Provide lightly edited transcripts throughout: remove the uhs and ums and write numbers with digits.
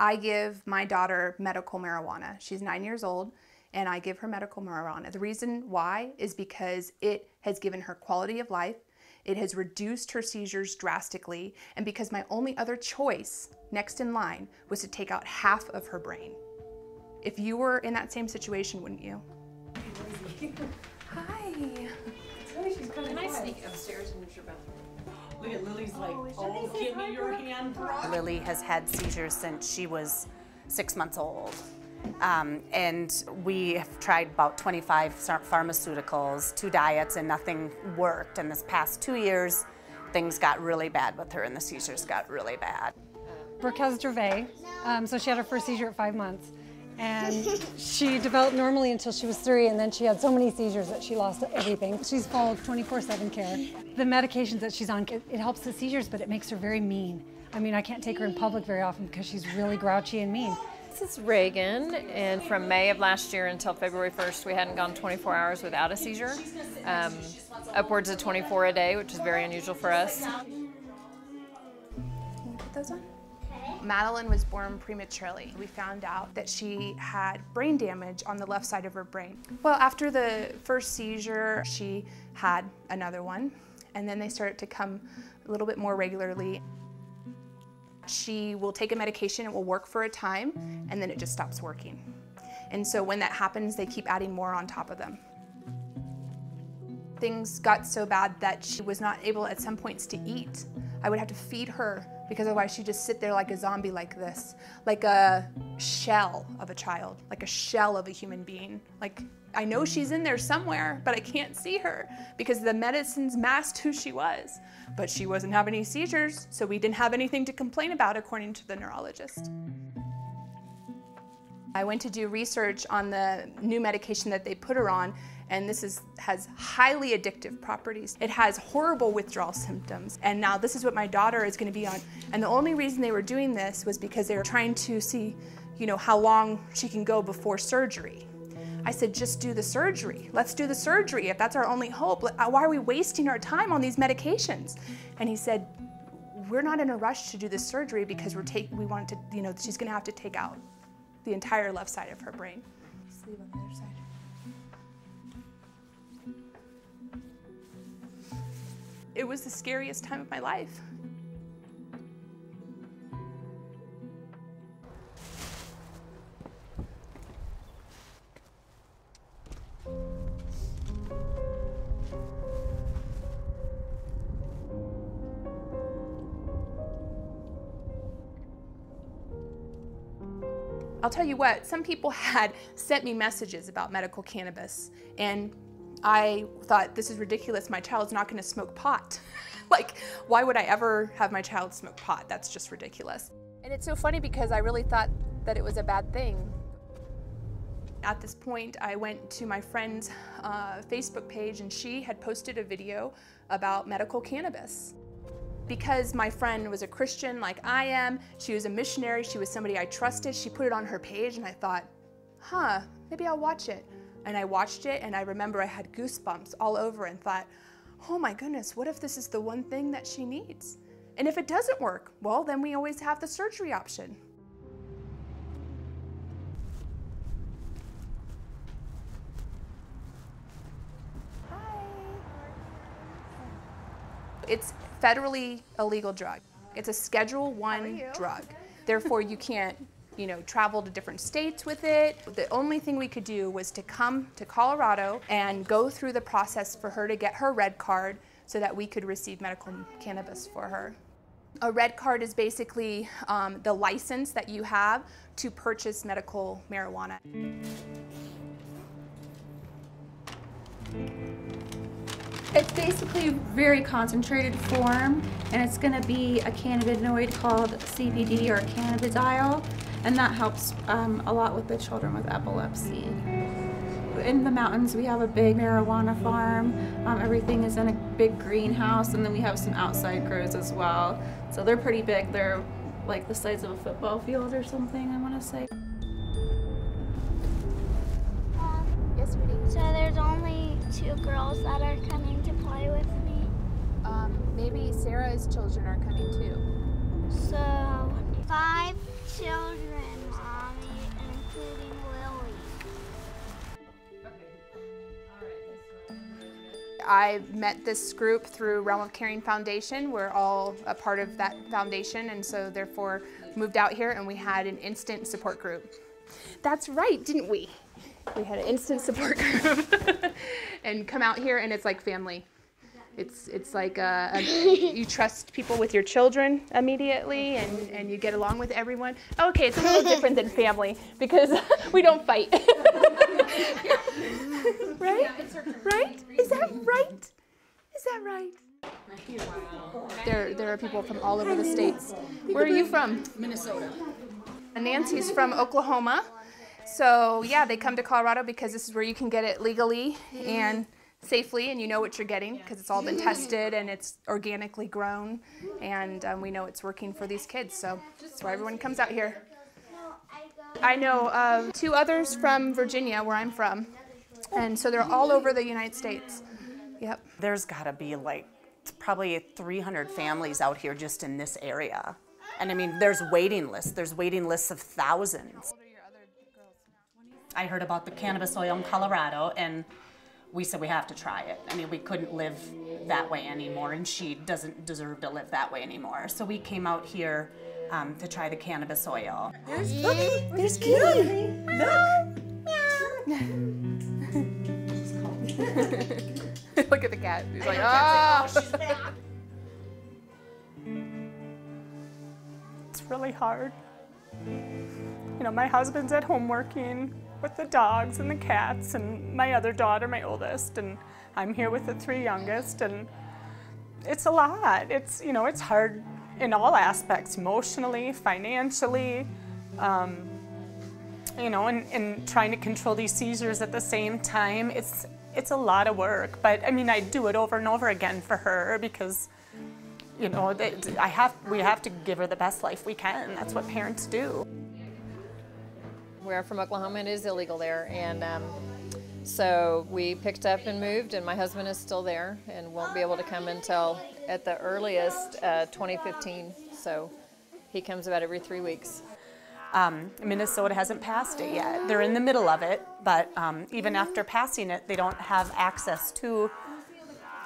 I give my daughter medical marijuana. She's 9 years old, and I give her medical marijuana. The reason why is because it has given her quality of life, it has reduced her seizures drastically, and because my only other choice next in line was to take out half of her brain. If you were in that same situation, wouldn't you? Hi. Can I sneak upstairs and use your bathroom? Look at Lily's like, oh, give me your hand, bro. Lily has had seizures since she was 6 months old. And we have tried about 25 pharmaceuticals, 2 diets, and nothing worked. And this past 2 years, things got really bad with her and the seizures got really bad. Brooke has Dravet, so she had her first seizure at 5 months. And she developed normally until she was 3, and then she had so many seizures that she lost everything. She's followed 24/7 care. The medications that she's on, it helps the seizures, but it makes her very mean. I mean, I can't take her in public very often because she's really grouchy and mean. This is Reagan, and from May of last year until February 1st, we hadn't gone 24 hours without a seizure. Upwards of 24 a day, which is very unusual for us. Can you put those on? Madeline was born prematurely. We found out that she had brain damage on the left side of her brain. Well, after the first seizure, she had another one, and then they started to come a little bit more regularly. She will take a medication, it will work for a time, and then it just stops working. And so when that happens, they keep adding more on top of them. Things got so bad that she was not able at some points to eat. I would have to feed her because otherwise she'd just sit there like a zombie like this, like a shell of a child, like a shell of a human being. Like, I know she's in there somewhere, but I can't see her because the medicines masked who she was. But she wasn't having any seizures, so we didn't have anything to complain about according to the neurologist. I went to do research on the new medication that they put her on, and this has highly addictive properties. It has horrible withdrawal symptoms, and now this is what my daughter is going to be on. And the only reason they were doing this was because they were trying to see, how long she can go before surgery. I said, just do the surgery. Let's do the surgery if that's our only hope. Why are we wasting our time on these medications? And he said, we're not in a rush to do this surgery because we want to, she's going to have to take out the entire left side of her brain. Sleeve on the other side. It was the scariest time of my life. I'll tell you what, some people had sent me messages about medical cannabis, and I thought, this is ridiculous, my child's not gonna smoke pot. Like, why would I ever have my child smoke pot? That's just ridiculous. And it's so funny because I really thought that it was a bad thing. At this point, I went to my friend's Facebook page, and she had posted a video about medical cannabis. Because my friend was a Christian like I am, she was a missionary, she was somebody I trusted, she put it on her page, and I thought, maybe I'll watch it. And I watched it, and I remember I had goosebumps all over and thought, oh my goodness, what if this is the one thing that she needs? And if it doesn't work, well, then we always have the surgery option. It's federally illegal drug. It's a Schedule I drug. Therefore, you can't, travel to different states with it. The only thing we could do was to come to Colorado and go through the process for her to get her red card so that we could receive medical cannabis for her. A red card is basically the license that you have to purchase medical marijuana. It's basically a very concentrated form, and it's going to be a cannabinoid called CBD or cannabidiol, and that helps a lot with the children with epilepsy. In the mountains, we have a big marijuana farm. Everything is in a big greenhouse, and then we have some outside grows as well. So they're pretty big. They're like the size of a football field or something, I want to say. Yes, sweetie. So there's only 2 girls that are coming to play with me. Maybe Sarah's children are coming too. So 5 children I met this group through Realm of Caring Foundation. We're all a part of that foundation, and so therefore moved out here, and we had an instant support group. That's right, didn't we? We had an instant support group and come out here, and it's like family. It's like you trust people with your children immediately, and you get along with everyone. Okay, it's a little different than family because we don't fight. Right? Right? Is that right? Is that right? There are people from all over the states. Where are you from? Minnesota. Nancy's from Oklahoma. So yeah, they come to Colorado because this is where you can get it legally and safely, and you know what you're getting because it's all been tested and it's organically grown, and we know it's working for these kids. So that's why everyone comes out here. I know 2 others from Virginia, where I'm from, and so they're all over the United States. Yep. There's got to be like probably 300 families out here just in this area. And I mean, there's waiting lists. There's waiting lists of thousands. I heard about the cannabis oil in Colorado, and we said we have to try it. I mean, we couldn't live that way anymore, and she doesn't deserve to live that way anymore. So we came out here to try the cannabis oil. There's Kitty. Look. Look at the cat. He's like, oh. She's back. It's really hard. You know, my husband's at home working with the dogs and the cats, and my other daughter, my oldest, and I'm here with the 3 youngest, and it's a lot. It's, you know, it's hard in all aspects, emotionally, financially, you know, and trying to control these seizures at the same time. It's a lot of work, but I mean, I do it over and over again for her because, you know, we have to give her the best life we can. That's what parents do. We're from Oklahoma, and it is illegal there, and so we picked up and moved, and my husband is still there and won't be able to come until at the earliest 2015, so he comes about every 3 weeks. Minnesota hasn't passed it yet. They're in the middle of it, but even after passing it, they don't have access to,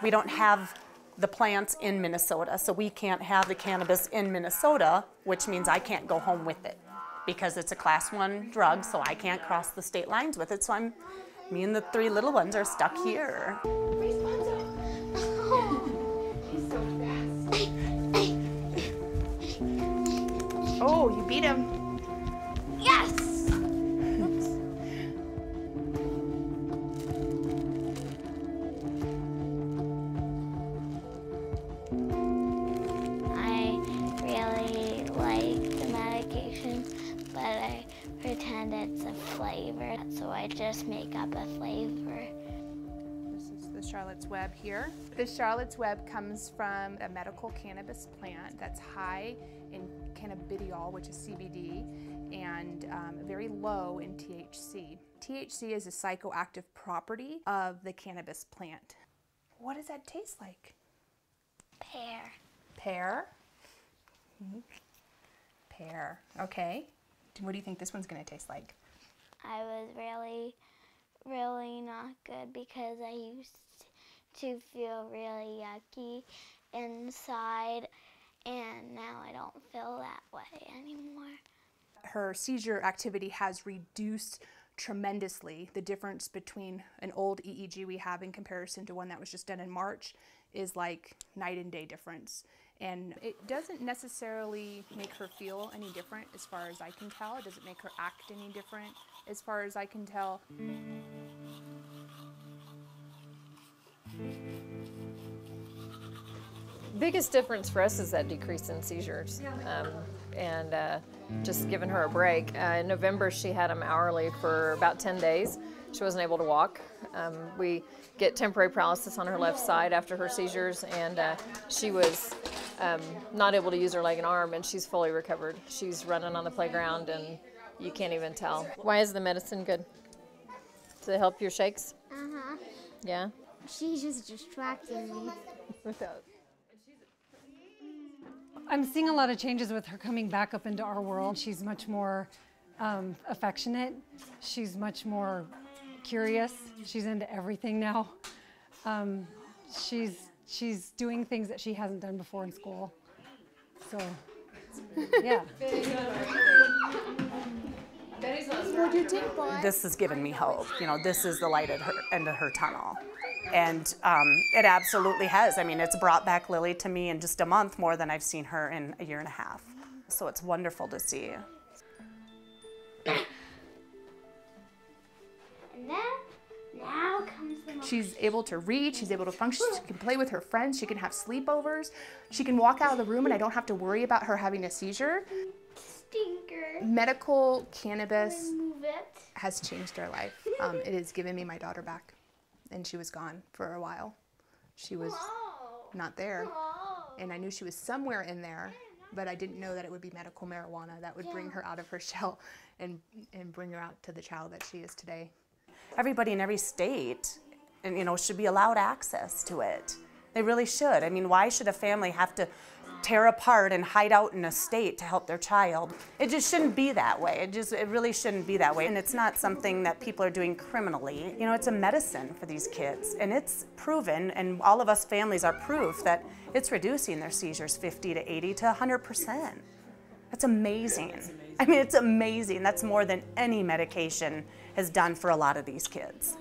we don't have the plants in Minnesota, so we can't have the cannabis in Minnesota, which means I can't go home with it because it's a class 1 drug, so I can't cross the state lines with it, so me and the 3 little ones are stuck here. Oh, you beat him. Yes! I really like the medication, but I pretend it's a flavor, so I just make up a flavor. This is the Charlotte's Web here. The Charlotte's Web comes from a medical cannabis plant that's high in cannabidiol, which is CBD, and very low in THC. THC is a psychoactive property of the cannabis plant. What does that taste like? Pear. Pear? Pear, okay. What do you think this one's gonna taste like? I was really not good because I used to feel really yucky inside, and now I don't feel that way anymore. Her seizure activity has reduced tremendously. The difference between an old EEG we have in comparison to one that was just done in March is like night and day difference. And it doesn't necessarily make her feel any different as far as I can tell. It doesn't make her act any different as far as I can tell. Biggest difference for us is that decrease in seizures, and just giving her a break. In November, she had them hourly for about 10 days. She wasn't able to walk. We get temporary paralysis on her left side after her seizures, and she was not able to use her leg and arm, and she's fully recovered. She's running on the playground, and you can't even tell. Why is the medicine good? Does it help your shakes? Uh-huh. Yeah? She's just distracting me. I'm seeing a lot of changes with her coming back up into our world. She's much more affectionate. She's much more curious. She's into everything now. she's doing things that she hasn't done before in school. So, yeah. This has given me hope. You know, this is the light at her end of her tunnel. And it absolutely has. I mean, it's brought back Lily to me in just a month more than I've seen her in a year and a half. So it's wonderful to see. And then, now comes the moment. She's able to read, she's able to function, she can play with her friends, she can have sleepovers, she can walk out of the room and I don't have to worry about her having a seizure. Stinker. Medical cannabis Remove it. has changed our life. It has given me my daughter back, and she was gone for a while. She was not there, and I knew she was somewhere in there, but I didn't know that it would be medical marijuana that would bring her out of her shell and bring her out to the child that she is today. Everybody in every state, and you know, should be allowed access to it. They really should. I mean, why should a family have to tear apart and hide out in a state to help their child? It just shouldn't be that way. It really shouldn't be that way. And it's not something that people are doing criminally. You know, it's a medicine for these kids, and it's proven, and all of us families are proof that it's reducing their seizures 50 to 80 to 100%. That's amazing. I mean, it's amazing. That's more than any medication has done for a lot of these kids.